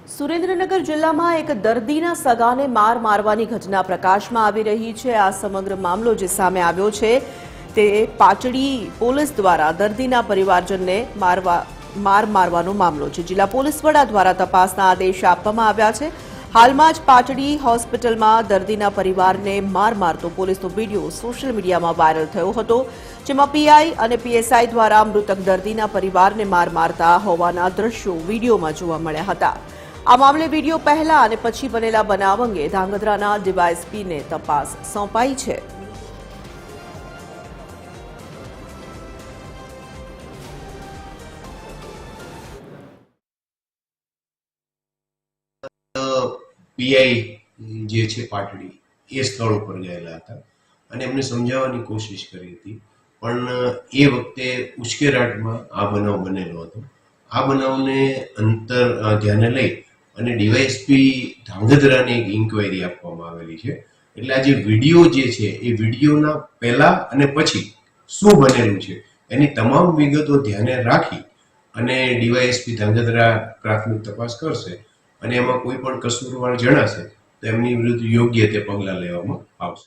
સુરેન્દ્રનગર જિલ્લામાં એક દર્દીના સગાને માર મારવાની ઘટના પ્રકાશમાં આવી રહી છે। આ સમગ્ર મામલો જે સામે આવ્યો છે તે પાટડી પોલીસ દ્વારા દર્દીના પરિવારજનને માર મારવાનો મામલો છે। જિલ્લા પોલીસ વડા દ્વારા તપાસના આદેશ આપવામાં આવ્યા છે। હાલમાં જ પાટડી હોસ્પિટલમાં દર્દીના પરિવારને માર મારતો પોલીસનો વિડીયો સોશિયલ મીડિયામાં વાયરલ થયો હતો, જેમાં પીઆઈ અને પીએસઆઈ દ્વારા મૃતક દર્દીના પરિવારને માર મારતા હોવાના દ્રશ્યો વિડીયોમાં જોવા મળ્યા હતા। આ મામલે વિડીયો પહેલા અને પછી બનેલા બનાવ અંગે ધાંગધ્રાના ડીવાયએસપીને તપાસ સોંપાઈ છે। પીઆઈ જે છે પાટડી એ સ્થળ ઉપર ગયેલા હતા અને એમને સમજાવવાની કોશિશ કરી હતી, પણ એ વખતે ઉશ્કેરાટમાં આ બનાવ બનેલો હતો। આ બનાવને ધ્યાને લઈ અને ડીવાયએસપી ધાંગધ્રાને એક ઇન્ક્વાયરી આપવામાં આવેલી છે। એટલે આ જે વિડીયો જે છે એ વિડીયોના પહેલા અને પછી શું બનેલું છે એની તમામ વિગતો ધ્યાને રાખી અને ડીવાયએસપી ધાંગધ્રા પ્રાથમિક તપાસ કરશે અને એમાં કોઈ પણ કસૂરવાર જણાશે તો એમની વિરુદ્ધ યોગ્ય તે પગલાં લેવામાં આવશે।